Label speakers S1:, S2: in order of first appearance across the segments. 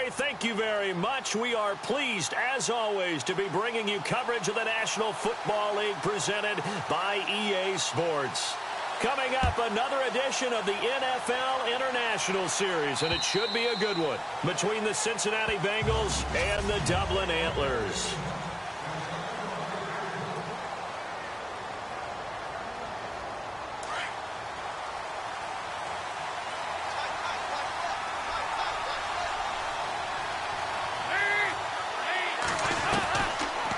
S1: TJ, thank you very much. We are pleased, as always, to be bringing you coverage of the National Football League presented by EA Sports. Coming up, another edition of the NFL International Series, and it should be a good one, between the Cincinnati Bengals and the Dublin Antlers.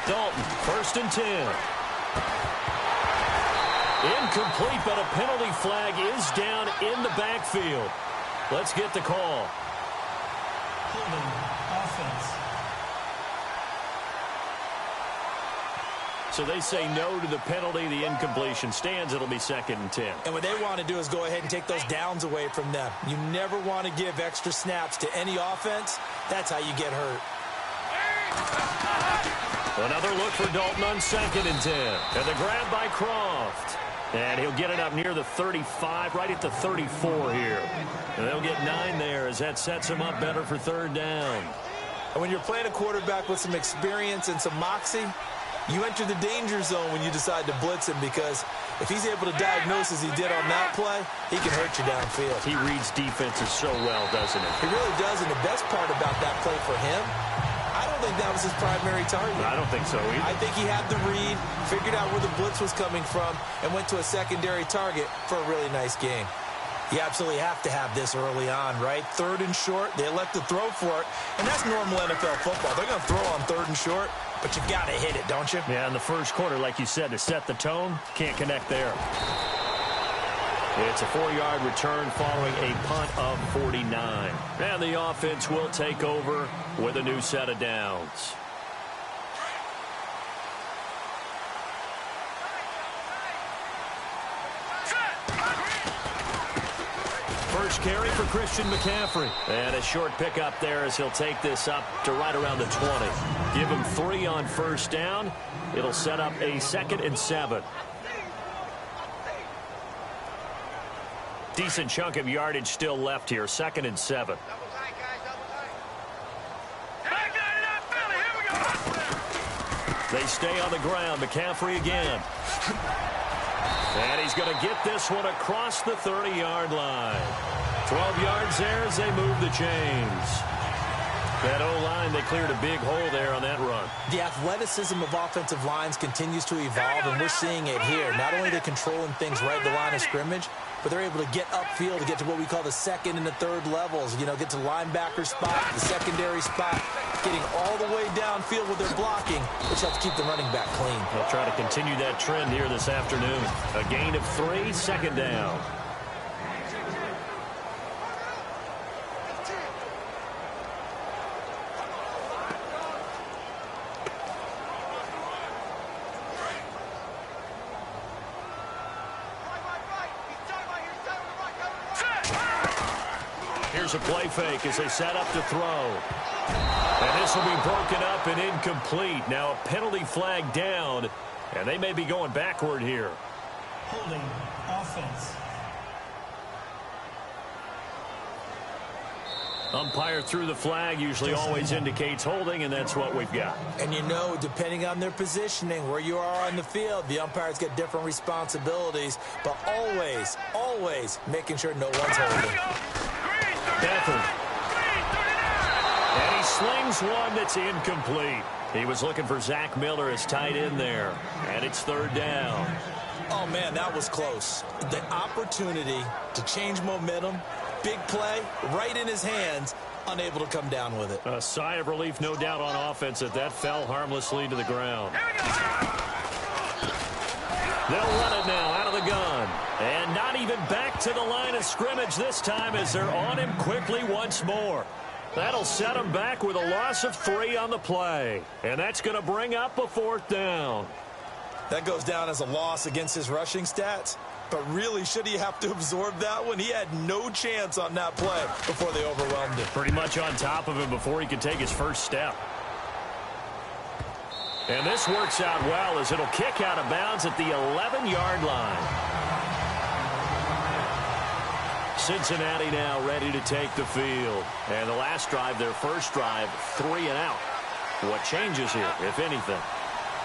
S1: Dalton, 1st and 10. Incomplete, but a penalty flag is down in the backfield. Let's get the call.
S2: Holding offense.
S1: So they say no to the penalty. The incompletion stands. It'll be 2nd and 10.
S3: And what they want to do is go ahead and take those downs away from them. You never want to give extra snaps to any offense. That's how you get hurt.
S1: Another look for Dalton on 2nd and 10. And the grab by Croft. And he'll get it up near the 35, right at the 34 here. And they'll get 9 there as that sets him up better for 3rd down.
S3: And when you're playing a quarterback with some experience and some moxie, you enter the danger zone when you decide to blitz him, because if he's able to diagnose as he did on that play, he can hurt you downfield.
S1: He reads defenses so well, doesn't he?
S3: He really does, and the best part about that play for him, I don't think that was his primary target.
S1: I don't think so either.
S3: I think he had the read, figured out where the blitz was coming from, and went to a secondary target for a really nice game. You absolutely have to have this early on, right? 3rd and short, they elect to throw for it, and that's normal NFL football. They're going to throw on 3rd and short, but you've got to hit it, don't you?
S1: Yeah, in the first quarter, like you said, to set the tone, can't connect there. It's a 4-yard return following a punt of 49. And the offense will take over with a new set of downs. First carry for Christian McCaffrey. And a short pickup there as he'll take this up to right around the 20. Give him 3 on 1st down. It'll set up a 2nd and 7. Decent chunk of yardage still left here. 2nd and 7. They stay on the ground. McCaffrey again. And he's going to get this one across the 30-yard line. 12 yards there as they move the chains. That O-line, they cleared a big hole there on that run.
S3: The athleticism of offensive lines continues to evolve, and we're seeing it here. Not only are they controlling things right at the line of scrimmage, but they're able to get upfield to get to what we call the 2nd and the 3rd levels. You know, get to linebacker spot, the secondary spot, getting all the way downfield with their blocking, which helps keep the running back clean.
S1: They'll try to continue that trend here this afternoon. A gain of 3, 2nd down. Here's a play fake as they set up to throw. And this will be broken up and incomplete. Now a penalty flag down, and they may be going backward here.
S2: Holding offense.
S1: Umpire threw the flag, usually always indicates holding, and that's what we've got.
S3: And you know, depending on their positioning, where you are on the field, the umpires get different responsibilities, but always, always making sure no one's holding.
S1: Beathard. And he slings one that's incomplete. He was looking for Zach Miller as tight end there. And it's 3rd down.
S3: Oh, man, that was close. The opportunity to change momentum, big play, right in his hands, unable to come down with it.
S1: A sigh of relief, no doubt, on offense that fell harmlessly to the ground. They'll run it now out of the gun. And not even back to the line of scrimmage this time as they're on him quickly once more. That'll set him back with a loss of 3 on the play. And that's going to bring up a 4th down.
S3: That goes down as a loss against his rushing stats. But really, should he have to absorb that one? He had no chance on that play before they overwhelmed him.
S1: Pretty much on top of him before he could take his first step. And this works out well as it'll kick out of bounds at the 11-yard line. Cincinnati now ready to take the field. And the last drive, their first drive, 3 and out. What changes here, if anything?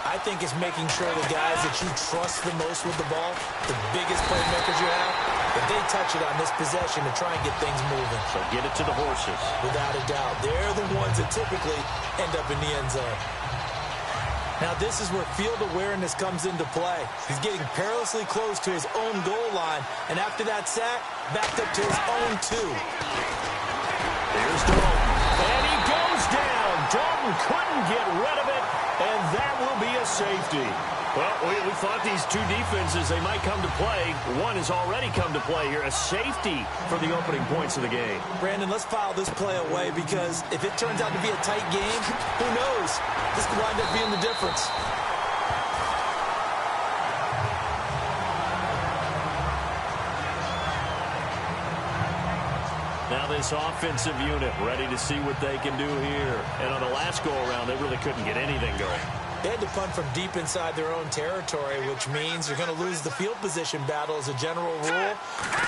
S3: I think it's making sure the guys that you trust the most with the ball, the biggest playmakers you have, that they touch it on this possession to try and get things moving.
S1: So get it to the horses.
S3: Without a doubt. They're the ones that typically end up in the end zone. Now this is where field awareness comes into play. He's getting perilously close to his own goal line, and after that sack, backed up to his own 2.
S1: Here's Dalton, and he goes down. Dalton couldn't get rid of it, and that will be a safety. Well, we thought these two defenses, they might come to play. One has already come to play here, a safety for the opening points of the game.
S3: Brandon, let's file this play away because if it turns out to be a tight game, who knows? This could wind up being the difference.
S1: Now this offensive unit ready to see what they can do here. And on the last go-around, they really couldn't get anything going.
S3: They had to punt from deep inside their own territory, which means you're going to lose the field position battle as a general rule.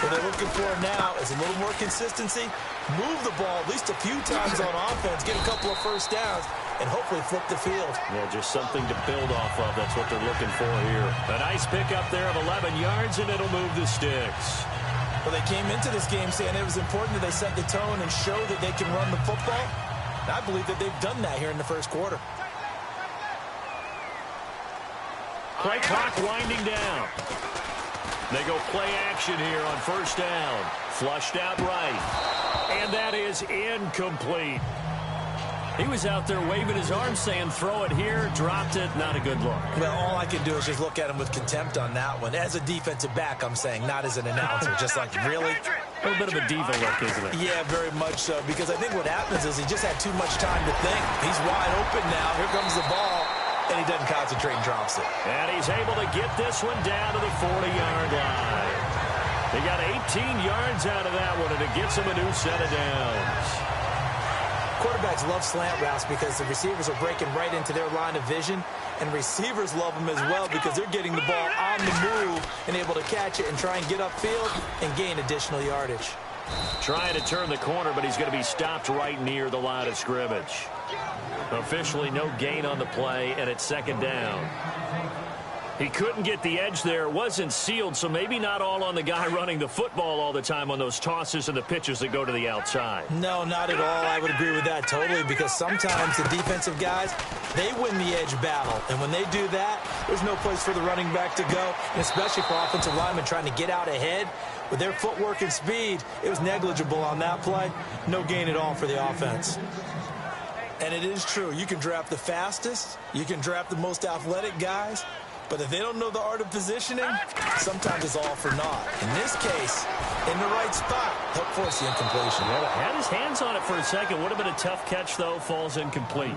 S3: What they're looking for now is a little more consistency, move the ball at least a few times on offense, get a couple of first downs, and hopefully flip the field.
S1: Yeah, just something to build off of. That's what they're looking for here. A nice pickup there of 11 yards, and it'll move the sticks.
S3: Well, they came into this game saying it was important that they set the tone and show that they can run the football. And I believe that they've done that here in the first quarter.
S1: Play clock winding down. They go play action here on first down. Flushed out right. And that is incomplete. He was out there waving his arms saying throw it here, dropped it, not a good look.
S3: Well, all I can do is just look at him with contempt on that one. As a defensive back, I'm saying, not as an announcer. Just like, really?
S1: A little bit of a diva look, isn't it?
S3: Yeah, very much so. Because I think what happens is he just had too much time to think. He's wide open now. Here comes the ball. And he doesn't concentrate and drops it.
S1: And he's able to get this one down to the 40-yard line. He got 18 yards out of that one, and it gets him a new set of downs.
S3: Quarterbacks love slant routes because the receivers are breaking right into their line of vision, and receivers love them as well because they're getting the ball on the move and able to catch it and try and get upfield and gain additional yardage.
S1: Trying to turn the corner, but he's going to be stopped right near the line of scrimmage. Officially no gain on the play, and it's second down. He couldn't get the edge there. Wasn't sealed, so maybe not all on the guy running the football all the time on those tosses and the pitches that go to the outside.
S3: No, not at all. I would agree with that totally because sometimes the defensive guys, they win the edge battle. And when they do that, there's no place for the running back to go, and especially for offensive linemen trying to get out ahead. With their footwork and speed, it was negligible on that play. No gain at all for the offense. And it is true. You can draft the fastest. You can draft the most athletic guys. But if they don't know the art of positioning, sometimes it's all for naught. In this case, in the right spot, help force the incompletion.
S1: Yeah, had his hands on it for a second. Would have been a tough catch, though. Falls incomplete.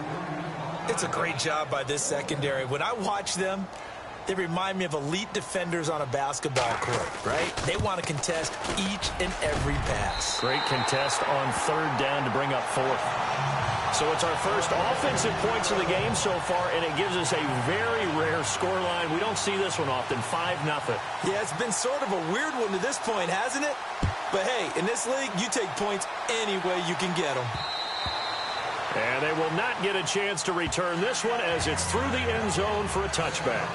S3: It's a great job by this secondary. When I watch them, they remind me of elite defenders on a basketball court, right? They want to contest each and every pass.
S1: Great contest on third down to bring up fourth. So it's our first offensive points of the game so far, and it gives us a very rare scoreline. We don't see this one often, 5-0.
S3: Yeah, it's been sort of a weird one to this point, hasn't it? But hey, in this league, you take points any way you can get them.
S1: And they will not get a chance to return this one as it's through the end zone for a touchback.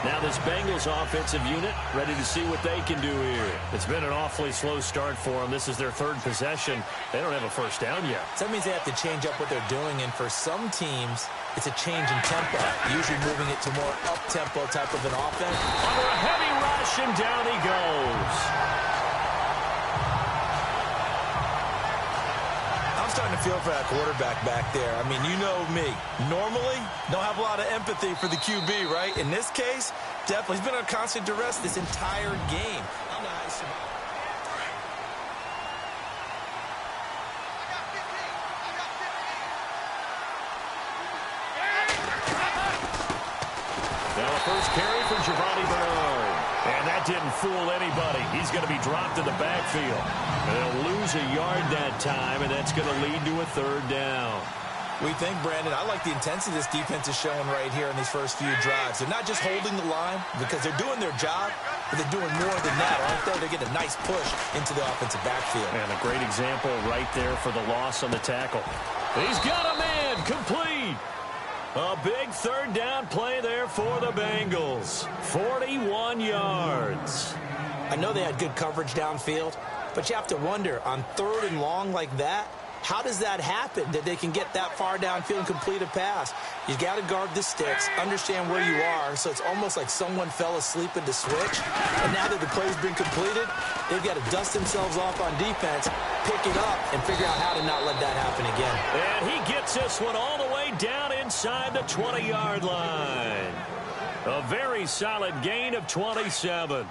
S1: Now this Bengals offensive unit ready to see what they can do here. It's been an awfully slow start for them. This is their third possession. They don't have a first down yet.
S3: So that means they have to change up what they're doing, and for some teams, it's a change in tempo, usually moving it to more up-tempo type of an offense.
S1: Under a heavy rush, and down he goes.
S3: I'm starting to feel for that quarterback back there. I mean, you know me. Normally, don't have a lot of empathy for the QB, right? In this case, definitely. He's been on constant duress this entire game. I don't know how he survived.
S1: Now a first carry for Giovanni Bernard. And that didn't fool anybody. He's going to be dropped in the backfield. And they'll lose a yard that time, and that's going to lead to a third down.
S3: We think, Brandon, I like the intensity this defense is showing right here in these first few drives. They're not just holding the line because they're doing their job, but they're doing more than that, aren't they? They're getting a nice push into the offensive backfield.
S1: And a great example right there for the loss on the tackle. He's got a man complete. A big third down play there for the Bengals. 41 yards.
S3: I know they had good coverage downfield, but you have to wonder, on third and long like that, how does that happen, that they can get that far downfield and complete a pass? You got to guard the sticks, understand where you are, so it's almost like someone fell asleep at the switch, and now that the play's been completed, they've got to dust themselves off on defense, pick it up, and figure out how to not let that happen again.
S1: And he gets this one all the way down inside the 20-yard line. A very solid gain of 27.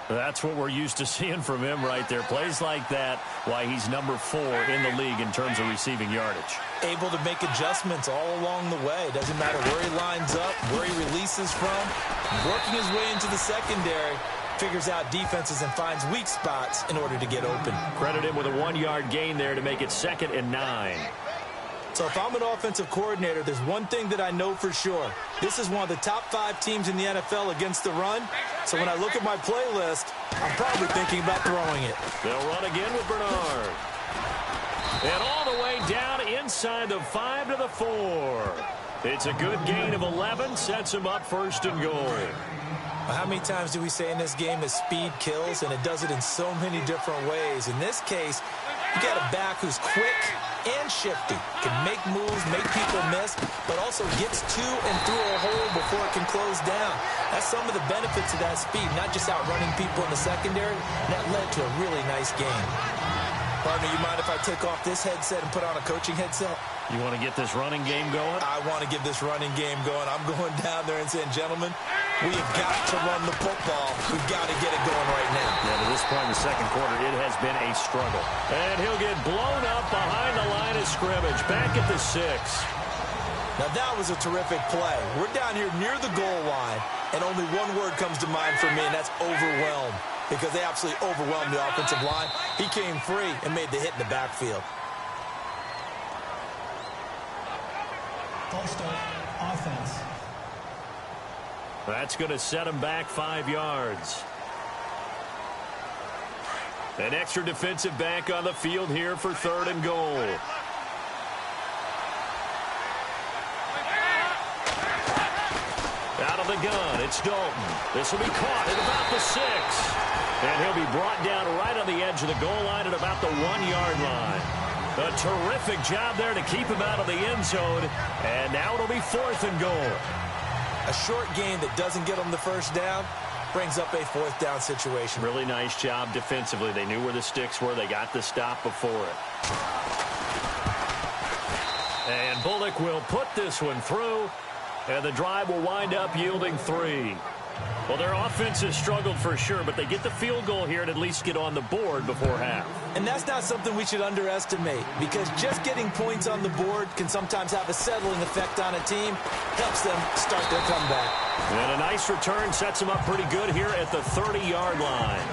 S1: That's what we're used to seeing from him right there. Plays like that, why he's number 4 in the league in terms of receiving yardage.
S3: Able to make adjustments all along the way. Doesn't matter where he lines up, where he releases from. Working his way into the secondary, figures out defenses and finds weak spots in order to get open.
S1: Credit him with a 1-yard gain there to make it 2nd and 9.
S3: So if I'm an offensive coordinator, there's one thing that I know for sure. This is one of the top 5 teams in the NFL against the run. So when I look at my playlist, I'm probably thinking about throwing it.
S1: They'll run again with Bernard. And all the way down inside the 5 to the 4. It's a good gain of 11, sets him up 1st and goal.
S3: How many times do we say in this game that speed kills, and it does it in so many different ways? In this case, you got a back who's quick and shifty, can make moves, make people miss, but also gets to and through a hole before it can close down. That's some of the benefits of that speed, not just outrunning people in the secondary. That led to a really nice game. Partner, you mind if I take off this headset and put on a coaching headset?
S1: You want to get this running game going?
S3: I want to get this running game going. I'm going down there and saying, gentlemen, we have got to run the football. We've got to get it going right now.
S1: Yeah, to this point in the second quarter, it has been a struggle. And he'll get blown up behind the line of scrimmage, back at the 6.
S3: Now, that was a terrific play. We're down here near the goal line, and only one word comes to mind for me, and that's overwhelmed, because they absolutely overwhelmed the offensive line. He came free and made the hit in the backfield.
S2: False start, offense.
S1: That's going to set him back 5 yards. An extra defensive back on the field here for 3rd and goal. Out of the gun, it's Dalton. This will be caught at about the 6. And he'll be brought down right on the edge of the goal line at about the 1-yard line. A terrific job there to keep him out of the end zone. And now it'll be 4th and goal.
S3: A short gain that doesn't get them the first down brings up a 4th down situation.
S1: Really nice job defensively. They knew where the sticks were. They got the stop before it. And Bullock will put this one through. And the drive will wind up yielding 3. Well, their offense has struggled for sure, but they get the field goal here and at least get on the board before half.
S3: And that's not something we should underestimate, because just getting points on the board can sometimes have a settling effect on a team, helps them start their comeback.
S1: And a nice return sets them up pretty good here at the 30-yard line.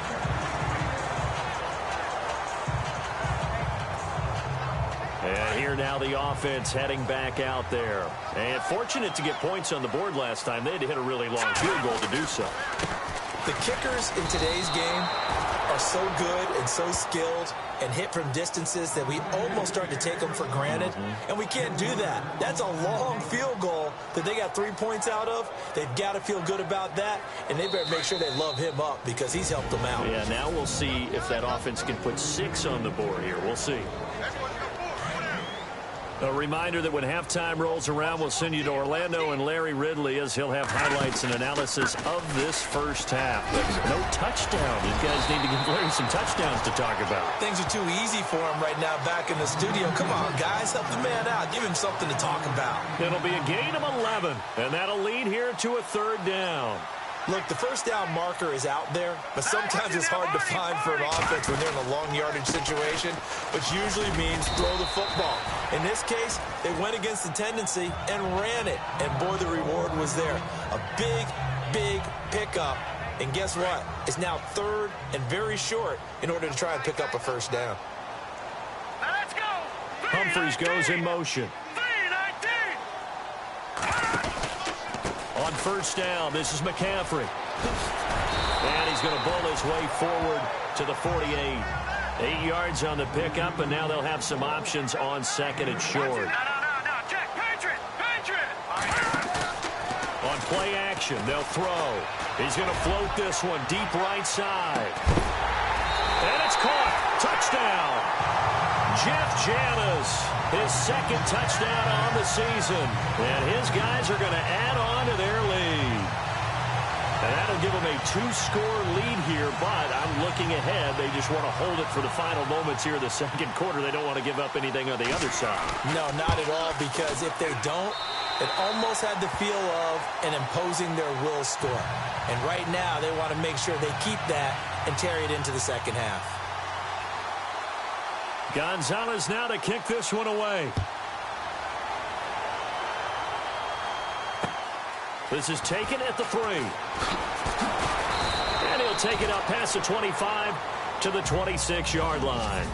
S1: And here now the offense heading back out there. And fortunate to get points on the board last time. They had to hit a really long field goal to do so.
S3: The kickers in today's game are so good and so skilled and hit from distances that we almost start to take them for granted. And we can't do that. That's a long field goal that they got 3 points out of. They've got to feel good about that, and they better make sure they love him up because he's helped them out.
S1: Yeah, now we'll see if that offense can put 6 on the board here. We'll see. A reminder that when halftime rolls around, we'll send you to Orlando and Larry Ridley as he'll have highlights and analysis of this first half. But no touchdown. These guys need to give Larry some touchdowns to talk about.
S3: Things are too easy for him right now back in the studio. Come on, guys. Help the man out. Give him something to talk about.
S1: It'll be a gain of 11, and that'll lead here to a 3rd down.
S3: Look, the first down marker is out there, but sometimes it's hard to find for an offense when they're in a long yardage situation, which usually means throw the football. In this case, they went against the tendency and ran it, and boy, the reward was there. A big, big pickup, and guess what? It's now 3rd and very short in order to try and pick up a first down.
S1: Humphries goes in motion. On first down, this is McCaffrey. And he's going to bull his way forward to the 48. 8 yards on the pickup, and now they'll have some options on second and short.
S4: No. Check. Patriot.
S1: On play action, they'll throw. He's going to float this one deep right side. And it's caught. Touchdown. Jeff Janis, his second touchdown on the season. And his guys are going to add on to their lead. And that'll give them a 2-score lead here, but I'm looking ahead. They just want to hold it for the final moments here in the second quarter. They don't want to give up anything on the other side.
S3: No, not at all, because if they don't, it almost had the feel of an imposing their will score. And right now, they want to make sure they keep that and carry it into the second half.
S1: Gonzalez now to kick this one away. This is taken at the 3. And he'll take it up past the 25 to the 26-yard line.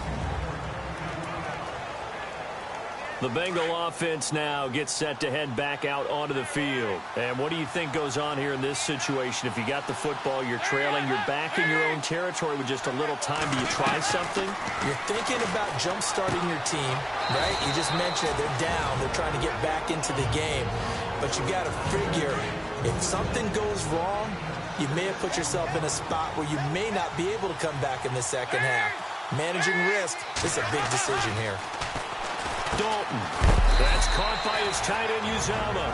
S1: The Bengal offense now gets set to head back out onto the field. And what do you think goes on here in this situation? If you got the football, you're trailing, you're back in your own territory with just a little time. Do you try something?
S3: You're thinking about jump-starting your team, right? You just mentioned it. They're down. They're trying to get back into the game. But you got to figure, if something goes wrong, you may have put yourself in a spot where you may not be able to come back in the second half. Managing risk is a big decision here.
S1: Dalton. That's caught by his tight end, Uzama.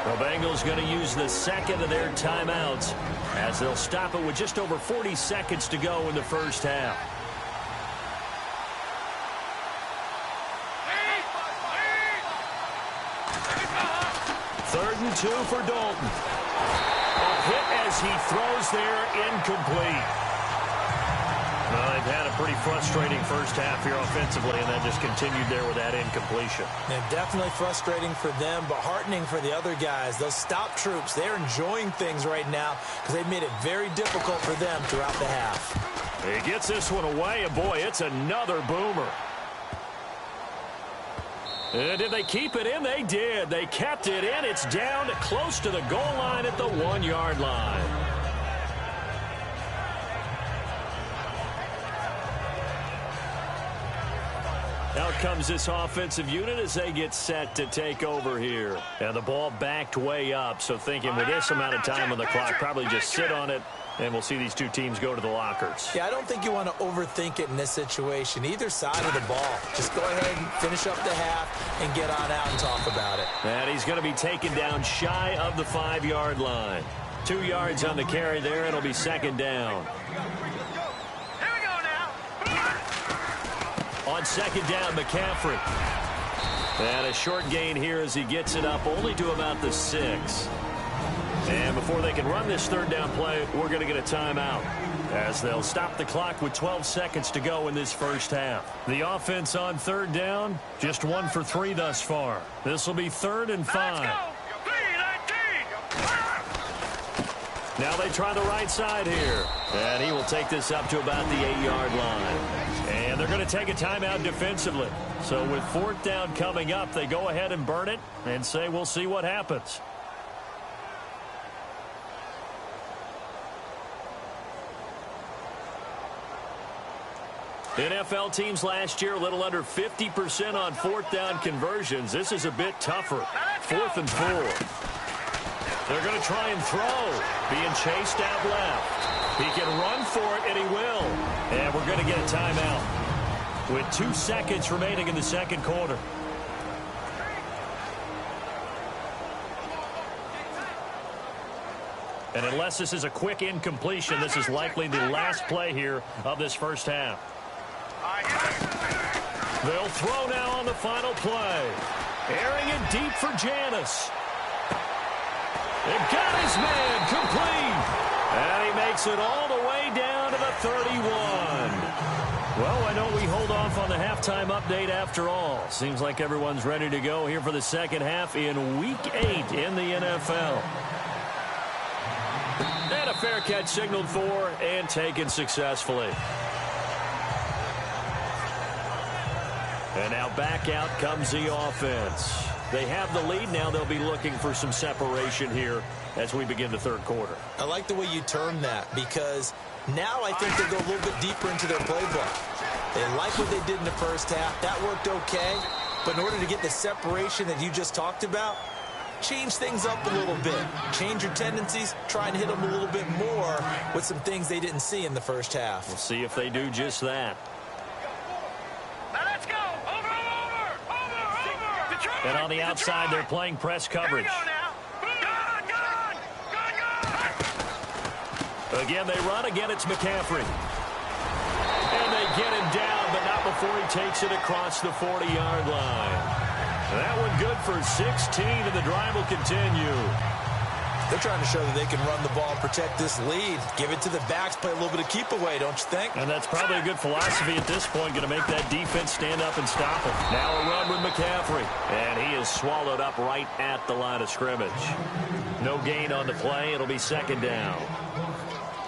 S1: The Bengals going to use the second of their timeouts as they'll stop it with just over 40 seconds to go in the first half. Third and 2 for Dalton. A hit as he throws there, incomplete. Well, they've had a pretty frustrating first half here offensively, and then just continued there with that incompletion.
S3: And definitely frustrating for them, but heartening for the other guys. Those stop troops, they're enjoying things right now because they've made it very difficult for them throughout the half.
S1: He gets this one away, and boy, it's another boomer. And did they keep it in? They did. They kept it in. It's down close to the goal line at the 1-yard line. Out comes this offensive unit as they get set to take over here. And the ball backed way up, so thinking with this amount of time on the clock, probably just sit on it, and we'll see these two teams go to the lockers.
S3: Yeah, I don't think you want to overthink it in this situation. Either side of the ball. Just go ahead and finish up the half and get on out and talk about it.
S1: And he's going to be taken down shy of the 5-yard line. 2 yards on the carry there. It'll be second down. On second down, McCaffrey. And a short gain here as he gets it up only to about the 6. And before they can run this third down play, we're going to get a timeout as they'll stop the clock with 12 seconds to go in this first half. The offense on third down, just 1 for 3 thus far. This will be 3rd and 5. Now they try the right side here. And he will take this up to about the 8-yard line. And they're going to take a timeout defensively. So with 4th down coming up, they go ahead and burn it and say we'll see what happens. NFL teams last year a little under 50% on 4th down conversions. This is a bit tougher. 4th and 4. They're going to try and throw. Being chased out left. He can run for it, and he will. And we're going to get a timeout with 2 seconds remaining in the second quarter. And unless this is a quick incompletion, this is likely the last play here of this first half. They'll throw now on the final play. Airing it deep for Janis. They've got his man complete. And he makes it all the way down to the 31. Well, why don't we hold off on the halftime update after all? Seems like everyone's ready to go here for the second half in Week 8 in the NFL. And a fair catch signaled for and taken successfully. And now back out comes the offense. They have the lead. Now they'll be looking for some separation here as we begin the third quarter.
S3: I like the way you term that, because now I think they go a little bit deeper into their playbook. They like what they did in the first half. That worked okay. But in order to get the separation that you just talked about, change things up a little bit. Change your tendencies. Try and hit them a little bit more with some things they didn't see in the first half.
S1: We'll see if they do just that.
S4: Now let's go. Over. Detroit,
S1: And on the outside, they're playing press coverage.
S4: Here we go now.
S1: Again, they run. Again, it's McCaffrey. And they get him down, but not before he takes it across the 40-yard line. That one good for 16, and the drive will continue.
S3: They're trying to show that they can run the ball and protect this lead. Give it to the backs, play a little bit of keep away, don't you think?
S1: And that's probably a good philosophy at this point, going to make that defense stand up and stop it. Now a run with McCaffrey, and he is swallowed up right at the line of scrimmage. No gain on the play. It'll be second down.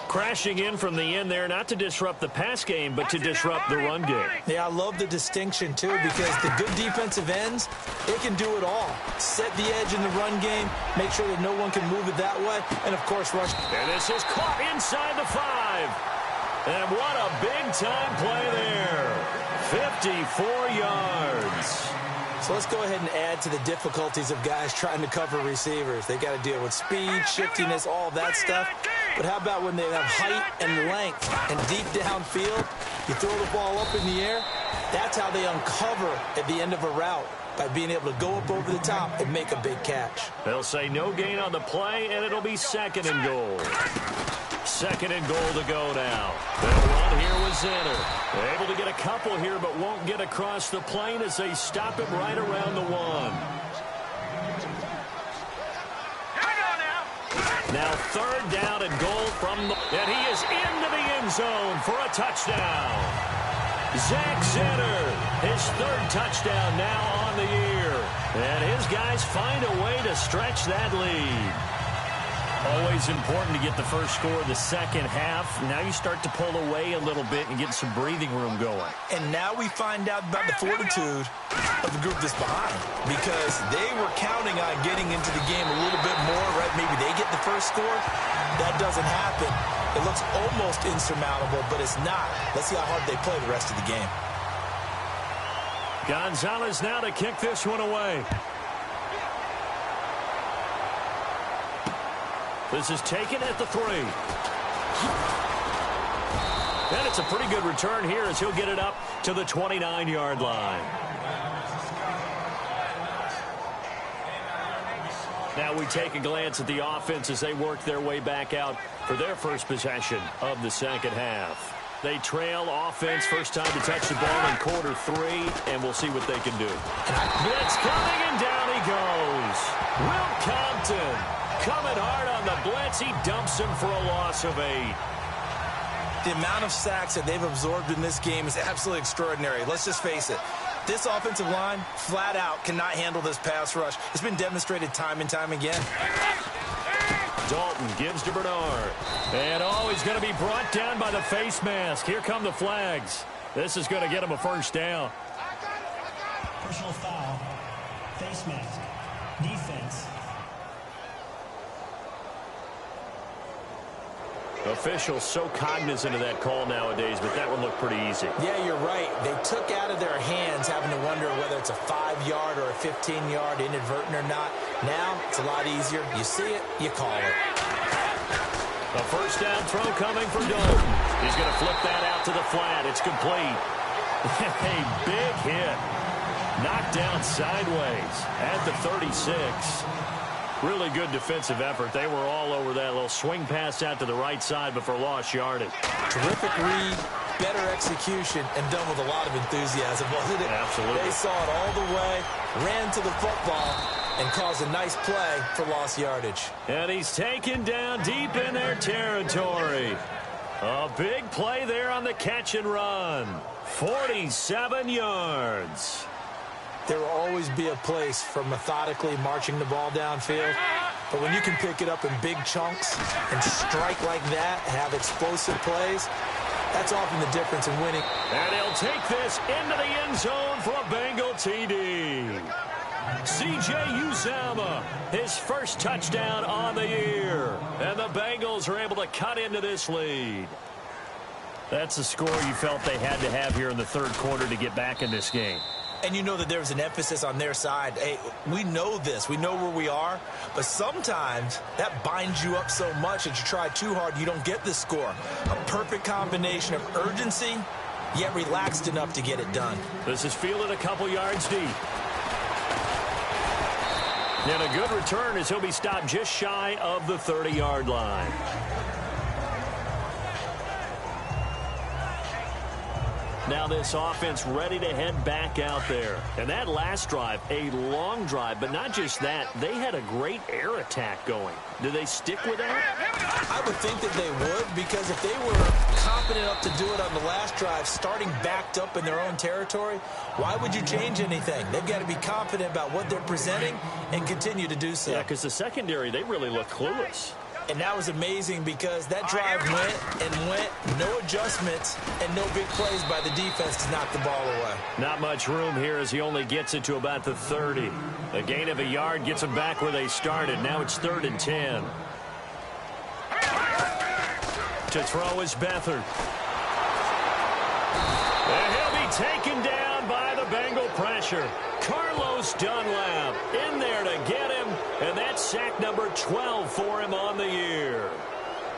S1: Crashing in from the end there, not to disrupt the pass game, but to disrupt the run game.
S3: Yeah, I love the distinction, too, because the good defensive ends, they can do it all. Set the edge in the run game, make sure that no one can move it that way, and, of course, rush.
S1: And this is caught inside the 5. And what a big-time play there. 54 yards.
S3: So let's go ahead and add to the difficulties of guys trying to cover receivers. They got to deal with speed, shiftiness, all that stuff. But how about when they have height and length and deep downfield? You throw the ball up in the air. That's how they uncover at the end of a route, by being able to go up over the top and make a big catch.
S1: They'll say no gain on the play, and it'll be second and goal. Second and goal to go now. The run here was Zenner. They're able to get a couple here, but won't get across the plane as they stop him right around the 1. Now third down and goal from the... And he is into the end zone for a touchdown. Zach Zenner, his third touchdown now on the year. And his guys find a way to stretch that lead. Always important to get the first score of the second half. Now you start to pull away a little bit and get some breathing room going.
S3: And now we find out about the fortitude of the group that's behind, because they were counting on getting into the game a little bit more, right? Maybe they get the first score. That doesn't happen. It looks almost insurmountable, but it's not. Let's see how hard they play the rest of the game.
S1: Gonzalez now to kick this one away. This is taken at the 3. And it's a pretty good return here as he'll get it up to the 29-yard line. Now we take a glance at the offense as they work their way back out for their first possession of the second half. They trail offense, first time to touch the ball in quarter 3, and we'll see what they can do. Blitz coming, and down he goes. Will Compton coming hard on the blitz. He dumps him for a loss of 8.
S3: The amount of sacks that they've absorbed in this game is absolutely extraordinary. Let's just face it. This offensive line, flat out, cannot handle this pass rush. It's been demonstrated time and time again.
S1: Dalton gives to Bernard. And, he's going to be brought down by the face mask. Here come the flags. This is going to get him a first down.
S2: Personal foul. Face mask. Defense.
S1: Officials so cognizant of that call nowadays, but that one looked pretty easy.
S3: Yeah, you're right. They took out of their hands having to wonder whether it's a 5-yard or a 15-yard inadvertent or not. Now, it's a lot easier. You see it, you call it.
S1: A first down throw coming for Dalton. He's going to flip that out to the flat. It's complete. A big hit. Knocked down sideways at the 36. Really good defensive effort. They were all over that little swing pass out to the right side, but for lost yardage.
S3: Terrific read, better execution, and done with a lot of enthusiasm, wasn't it?
S1: Absolutely.
S3: They saw it all the way, ran to the football, and caused a nice play for lost yardage.
S1: And he's taken down deep in their territory. A big play there on the catch and run. 47 yards.
S3: There will always be a place for methodically marching the ball downfield. But when you can pick it up in big chunks and strike like that, have explosive plays, that's often the difference in winning.
S1: And he'll take this into the end zone for a Bengal TD. C.J. Uzomah, his first touchdown on the year. And the Bengals are able to cut into this lead. That's the score you felt they had to have here in the third quarter to get back in this game.
S3: And you know that there's an emphasis on their side. Hey, we know this. We know where we are. But sometimes that binds you up so much that you try too hard, you don't get the score. A perfect combination of urgency, yet relaxed enough to get it done.
S1: This is fielded a couple yards deep. And a good return as he'll be stopped just shy of the 30-yard line. Now this offense ready to head back out there. And that last drive, a long drive, but not just that, they had a great air attack going. Do they stick with that?
S3: I would think that they would, because if they were confident enough to do it on the last drive, starting backed up in their own territory, why would you change anything? They've got to be confident about what they're presenting and continue to do so.
S1: Yeah, because the secondary, they really look clueless.
S3: And that was amazing because that drive went, no adjustments, and no big plays by the defense to knock the ball away.
S1: Not much room here as he only gets it to about the 30. A gain of a yard gets them back where they started. Now it's 3rd and 10. To throw is Beathard. And he'll be taken down by the Bengal pressure. Carlos Dunlap in there to get him, and that's sack number 12 for him on the year.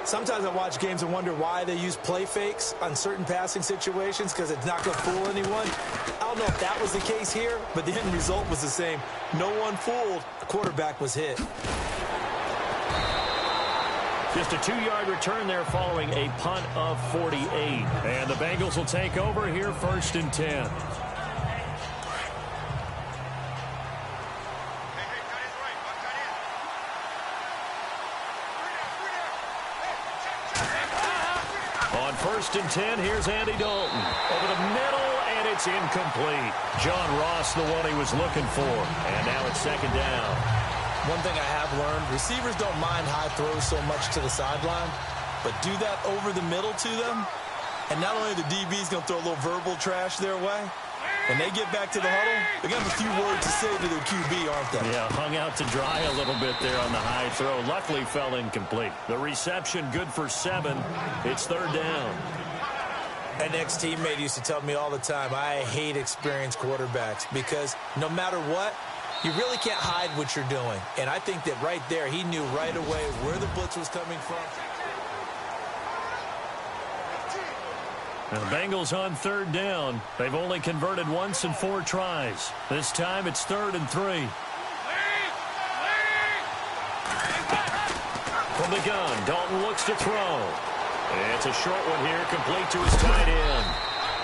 S3: Sometimes I watch games and wonder why they use play fakes on certain passing situations, because it's not going to fool anyone. I don't know if that was the case here, but the end result was the same. No one fooled. The quarterback was hit.
S1: Just a 2-yard return there following a punt of 48. And the Bengals will take over here 1st and 10. On 1st and 10, here's Andy Dalton. Over the middle, and it's incomplete. John Ross, the one he was looking for. And now it's 2nd down.
S3: One thing I have learned, receivers don't mind high throws so much to the sideline, but do that over the middle to them, and not only the DB's going to throw a little verbal trash their way, when they get back to the huddle, they're going to have a few words to say to their QB, aren't they?
S1: Yeah, hung out to dry a little bit there on the high throw. Luckily fell incomplete. The reception good for 7. It's 3rd down.
S3: An ex-teammate used to tell me all the time, I hate experienced quarterbacks because no matter what, you really can't hide what you're doing. And I think that right there, he knew right away where the blitz was coming from.
S1: And the Bengals on 3rd down. They've only converted once in 4 tries. This time it's 3rd and 3. From the gun, Dalton looks to throw. It's a short one here, complete to his tight end.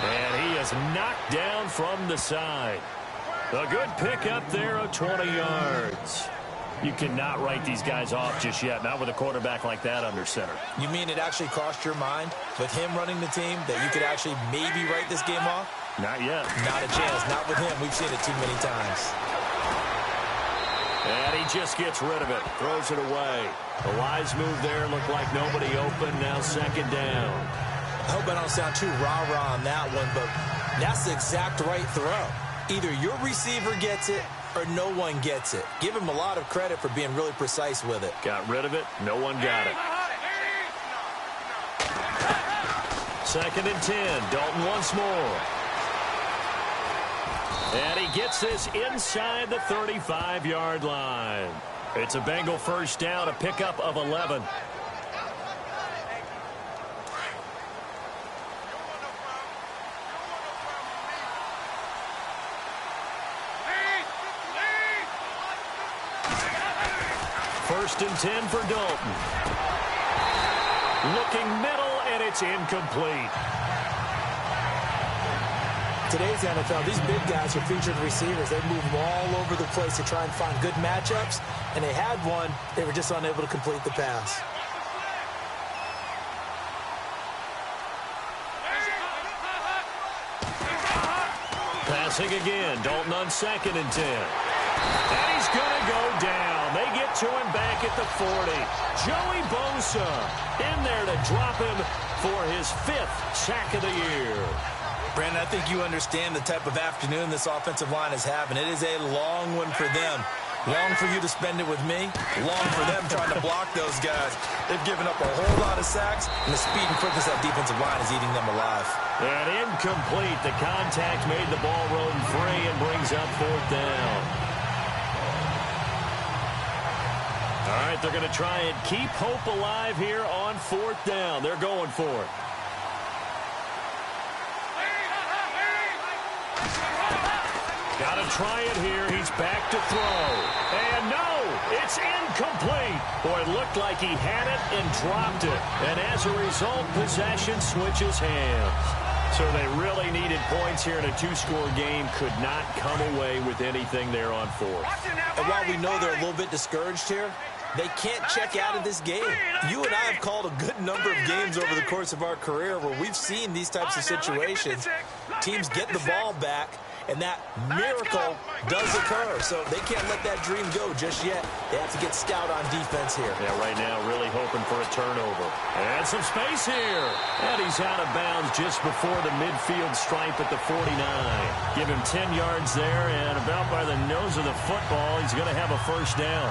S1: And he is knocked down from the side. A good pickup there of 20 yards. You cannot write these guys off just yet, not with a quarterback like that under center.
S3: You mean it actually crossed your mind with him running the team that you could actually maybe write this game off?
S1: Not yet.
S3: Not a chance. Not with him. We've seen it too many times.
S1: And he just gets rid of it. Throws it away. The wise move there. Looked like nobody open. Now 2nd down.
S3: I hope I don't sound too rah-rah on that one, but that's the exact right throw. Either your receiver gets it or no one gets it. Give him a lot of credit for being really precise with it.
S1: Got rid of it. No one got it. 2nd and 10. Dalton once more. And he gets this inside the 35-yard line. It's a Bengal 1st down, a pickup of 11. First and 10 for Dalton. Looking middle, and it's incomplete.
S3: Today's NFL, these big guys are featured receivers. They move all over the place to try and find good matchups, and they had one. They were just unable to complete the pass.
S1: Passing again. Dalton on 2nd and 10. And he's going to go down. They get to him back at the 40. Joey Bosa in there to drop him for his 5th sack of the year.
S3: Brandon, I think you understand the type of afternoon this offensive line is having. It is a long one for them. Long for you to spend it with me. Long for them trying to block those guys. They've given up a whole lot of sacks, and the speed and quickness of that defensive line is eating them alive.
S1: And incomplete. The contact made the ball rodent free and brings up 4th down. All right, they're going to try and keep hope alive here on 4th down. They're going for it. Got to try it here. He's back to throw. And no, it's incomplete. Boy, it looked like he had it and dropped it. And as a result, possession switches hands. So they really needed points here in a 2-score game. Could not come away with anything there on 4th.
S3: And while we know they're a little bit discouraged here, they can't check out of this game. You and I have called a good number of games over the course of our career where we've seen these types of situations. Teams get the ball back, and that miracle does occur. So they can't let that dream go just yet. They have to get stout on defense here.
S1: Yeah, right now really hoping for a turnover. And some space here. And he's out of bounds just before the midfield stripe at the 49. Give him 10 yards there, and about by the nose of the football, he's going to have a 1st down.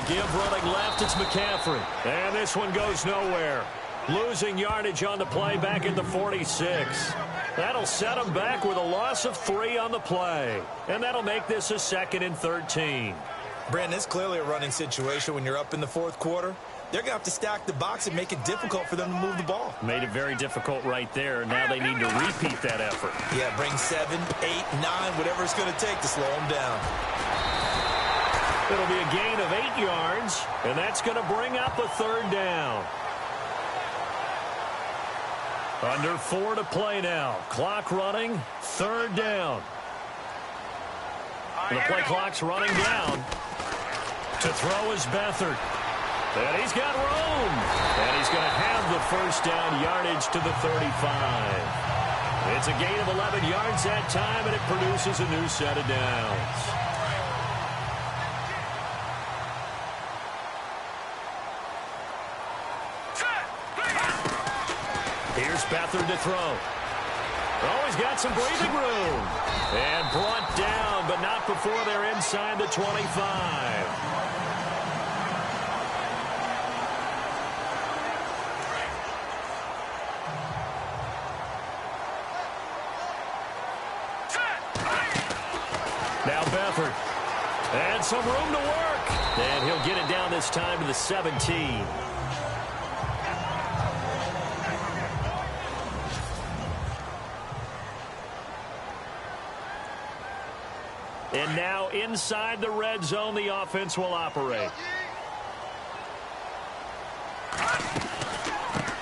S1: Give running left, it's McCaffrey. And this one goes nowhere. Losing yardage on the play back at the 46. That'll set him back with a loss of 3 on the play. And that'll make this a 2nd and 13.
S3: Brandon, it's clearly a running situation when you're up in the 4th quarter. They're going to have to stack the box and make it difficult for them to move the ball.
S1: Made it very difficult right there. Now they need to repeat that effort.
S3: Yeah, bring 7, 8, 9, whatever it's going to take to slow them down.
S1: It'll be a gain of 8 yards, and that's going to bring up a 3rd down. Under 4 to play now. Clock running, 3rd down. The play clock's running down. To throw is Beathard. And he's got room. And he's going to have the 1st down yardage to the 35. It's a gain of 11 yards that time, and it produces a new set of downs. Here's Beathard to throw. Oh, he's got some breathing room. And brought down, but not before they're inside the 25. Now Beathard. And some room to work. And he'll get it down this time to the 17. And now inside the red zone, the offense will operate.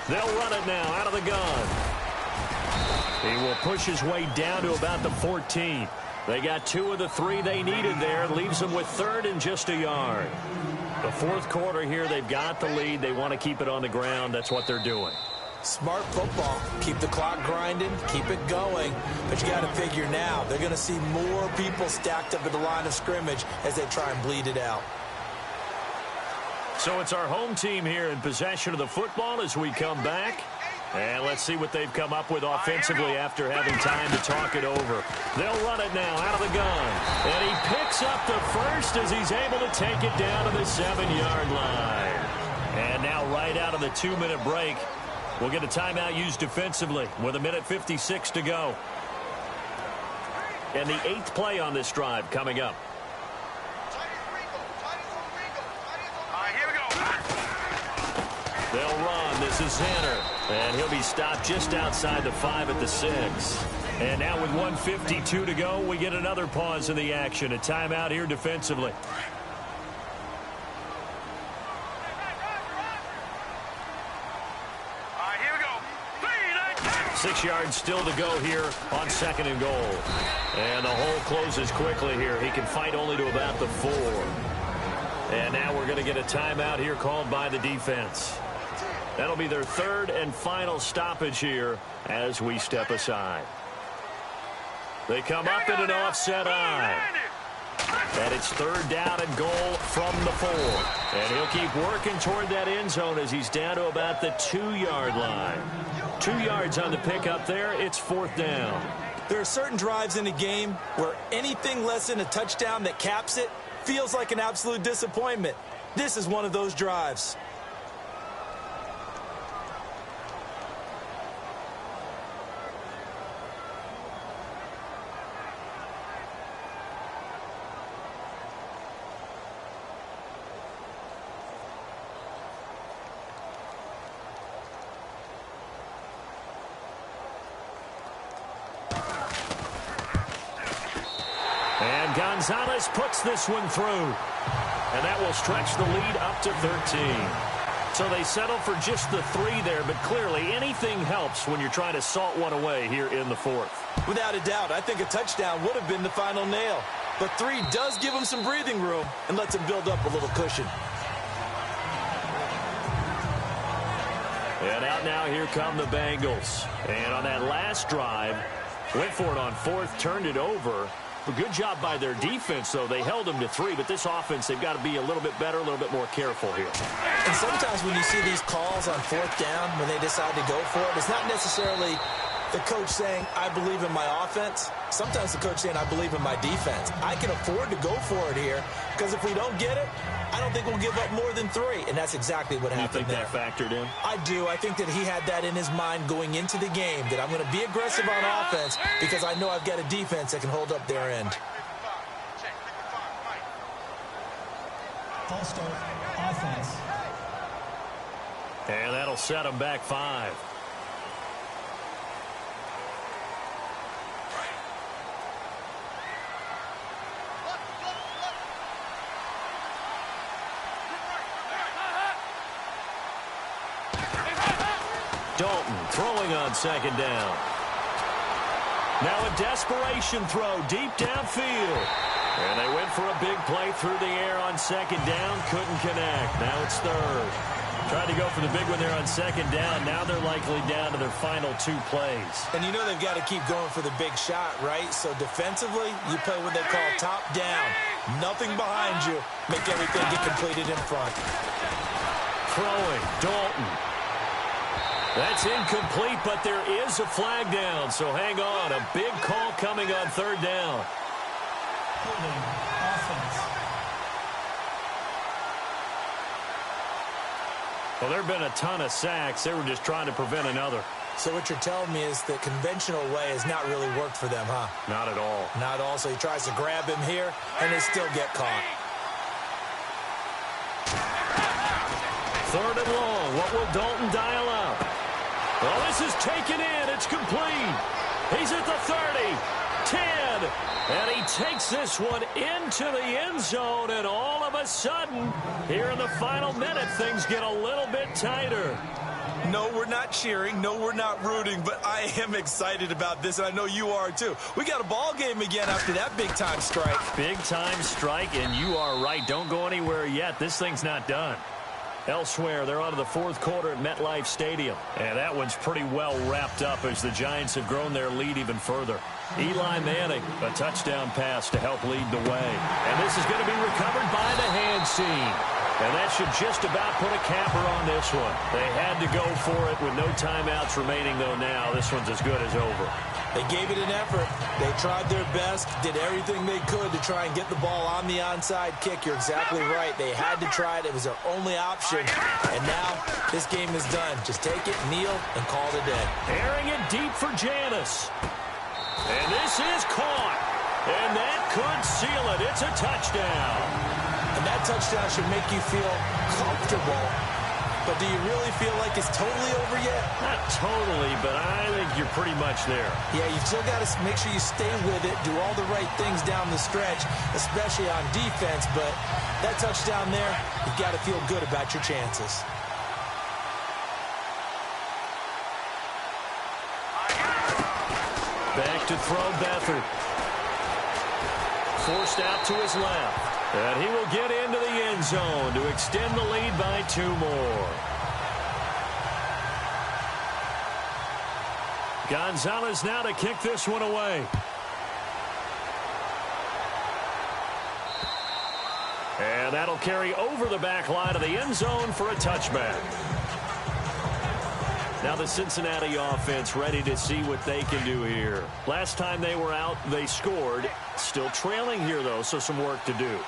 S1: They'll run it now out of the gun. He will push his way down to about the 14. They got 2 of the 3 they needed there. Leaves them with 3rd and just a yard. The 4th quarter here, they've got the lead. They want to keep it on the ground. That's what they're doing.
S3: Smart football. Keep the clock grinding. Keep it going. But you got to figure now, they're going to see more people stacked up at the line of scrimmage as they try and bleed it out.
S1: So it's our home team here in possession of the football as we come back. And let's see what they've come up with offensively after having time to talk it over. They'll run it now out of the gun. And he picks up the 1st as he's able to take it down to the 7-yard line. And now right out of the 2-minute break, we'll get a timeout used defensively with 1:56 to go. And the 8th play on this drive coming up.
S4: Here we go.
S1: They'll run. This is Xander. And he'll be stopped just outside the 5 at the 6. And now with 1:52 to go, we get another pause in the action. A timeout here defensively.
S4: Here we go.
S1: 6 yards still to go here on 2nd and goal. And the hole closes quickly here. He can fight only to about the 4. And now we're going to get a timeout here called by the defense. That'll be their 3rd and final stoppage here as we step aside. They come up in an offset eye. And it's third down and goal from the 4. And he'll keep working toward that end zone as he's down to about the 2-yard line. 2 yards on the pickup there. It's fourth down.
S3: There are certain drives in a game where anything less than a touchdown that caps it feels like an absolute disappointment. This is one of those drives.
S1: Gonzalez puts this one through. And that will stretch the lead up to 13. So they settle for just the 3 there, but clearly anything helps when you're trying to salt one away here in the 4th.
S3: Without a doubt, I think a touchdown would have been the final nail. But 3 does give him some breathing room and lets him build up a little cushion.
S1: And out now, here come the Bengals. And on that last drive, went for it on 4th, turned it over. A good job by their defense, though. They held them to 3, but this offense, they've got to be a little bit better, a little bit more careful here.
S3: And sometimes when you see these calls on 4th down, when they decide to go for it, it's not necessarily the coach saying, I believe in my offense. Sometimes the coach saying, I believe in my defense. I can afford to go for it here because if we don't get it, I don't think we'll give up more than 3. And that's exactly what happened there.
S1: You think that factored in?
S3: I do. I think that he had that in his mind going into the game, that I'm going to be aggressive on offense because I know I've got a defense that can hold up their end.
S2: False start, offense.
S1: And that'll set them back 5. Dalton throwing on second down. Now a desperation throw deep downfield. And they went for a big play through the air on second down. Couldn't connect. Now it's third. Tried to go for the big one there on second down. Now they're likely down to their final 2 plays.
S3: And you know they've got to keep going for the big shot, right? So defensively, you play what they call top down. Nothing behind you. Make everything get completed in front.
S1: Throwing, Dalton. That's incomplete, but there is a flag down, so hang on. A big call coming on third down.
S2: Holding, offense.
S1: Well, there have been a ton of sacks. They were just trying to prevent another.
S3: So what you're telling me is the conventional way has not really worked for them, huh?
S1: Not at all.
S3: Not at all. So he tries to grab him here, and they still get caught.
S1: Third and long. What will Dalton dial up? Well, this is taken in. It's complete. He's at the 30, 10, and he takes this one into the end zone, and all of a sudden, here in the final minute, things get a little bit tighter.
S3: No, we're not cheering. No, we're not rooting, but I am excited about this, and I know you are too. We got a ball game again after that big-time strike.
S1: Big-time strike, and you are right. Don't go anywhere yet. This thing's not done. Elsewhere, they're on to the 4th quarter at MetLife Stadium. And that one's pretty well wrapped up as the Giants have grown their lead even further. Eli Manning, a touchdown pass to help lead the way. And this is going to be recovered by the hands team. And that should just about put a capper on this one. They had to go for it with no timeouts remaining, though now. This one's as good as over.
S3: They gave it an effort. They tried their best, did everything they could to try and get the ball on the onside kick. You're exactly right. They had to try it. It was their only option. And now this game is done. Just take it, kneel, and call it a day.
S1: Airing it deep for Janis. And this is caught. And that could seal it. It's a touchdown.
S3: And that touchdown should make you feel comfortable. But do you really feel like it's totally over yet?
S1: Not totally, but I think you're pretty much there.
S3: Yeah, you've still got to make sure you stay with it, do all the right things down the stretch, especially on defense. But that touchdown there, you've got to feel good about your chances.
S1: Back to throw Beathard. Forced out to his left. And he will get into the end zone to extend the lead by 2 more. Gonzalez now to kick this one away. And that'll carry over the back line of the end zone for a touchback. Now the Cincinnati offense ready to see what they can do here. Last time they were out, they scored. Still trailing here, though, so some work to do.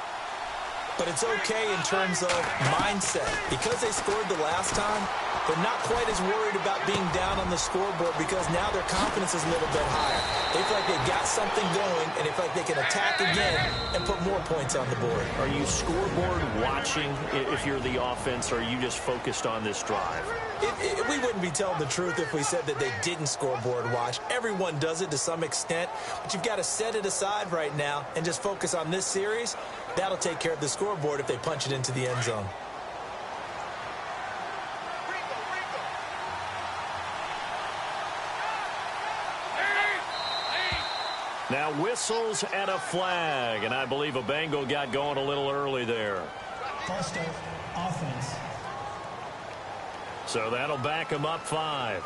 S3: But it's okay in terms of mindset. Because they scored the last time, they're not quite as worried about being down on the scoreboard because now their confidence is a little bit higher. They feel like they've got something going, and they feel like they can attack again and put more points on the board.
S1: Are you scoreboard watching if you're the offense, or are you just focused on this drive?
S3: We wouldn't be telling the truth if we said that they didn't scoreboard watch. Everyone does it to some extent, but you've got to set it aside right now and just focus on this series. That'll take care of the scoreboard if they punch it into the end zone.
S1: Now whistles and a flag, and I believe a Bengal got going a little early there.
S2: First offense.
S1: So that'll back him up 5.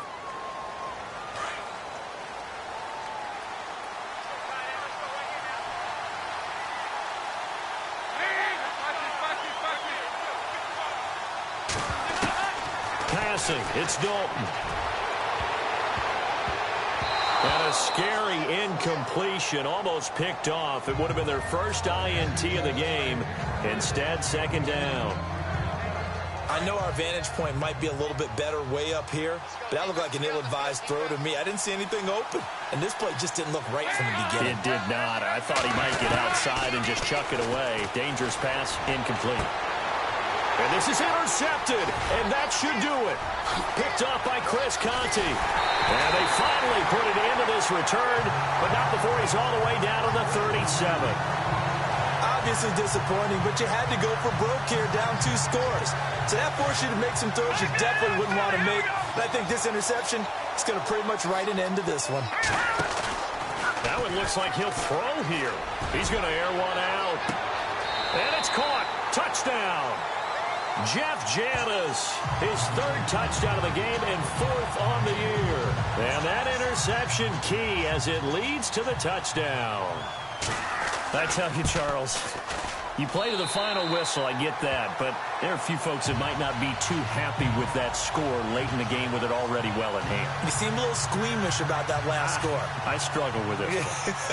S1: Passing, it's Dalton. And a scary incompletion, almost picked off. It would have been their first INT of the game. Instead, second down.
S3: I know our vantage point might be a little bit better way up here, but that looked like an ill-advised throw to me. I didn't see anything open, and this play just didn't look right from the beginning.
S1: It did not. I thought he might get outside and just chuck it away. Dangerous pass, incomplete. And this is intercepted, and that should do it. Picked off by Chris Conte. And they finally put it into this return, but not before he's all the way down to the 37.
S3: Obviously disappointing, but you had to go for broke here, down 2 scores. So that forced you to make some throws you definitely wouldn't want to make. But I think this interception is going to pretty much write an end to this one.
S1: Now it looks like he'll throw here. He's going to air one out. And it's caught. Touchdown. Jeff Janis, his 3rd touchdown of the game and 4th on the year. And that interception key as it leads to the touchdown. I tell you, Charles, you play to the final whistle, I get that, but there are a few folks that might not be too happy with that score late in the game with it already well in hand.
S3: You seem a little squeamish about that last score.
S1: I struggle with it.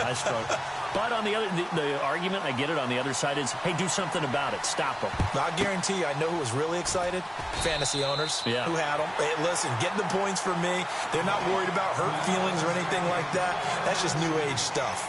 S1: I struggle. But on the other, the argument, I get it, on the other side is, hey, do something about it. Stop them.
S3: I guarantee you, I know who was really excited. Fantasy owners who had them. Hey, listen, get the points for me. They're not worried about hurt feelings or anything like that. That's just new age stuff.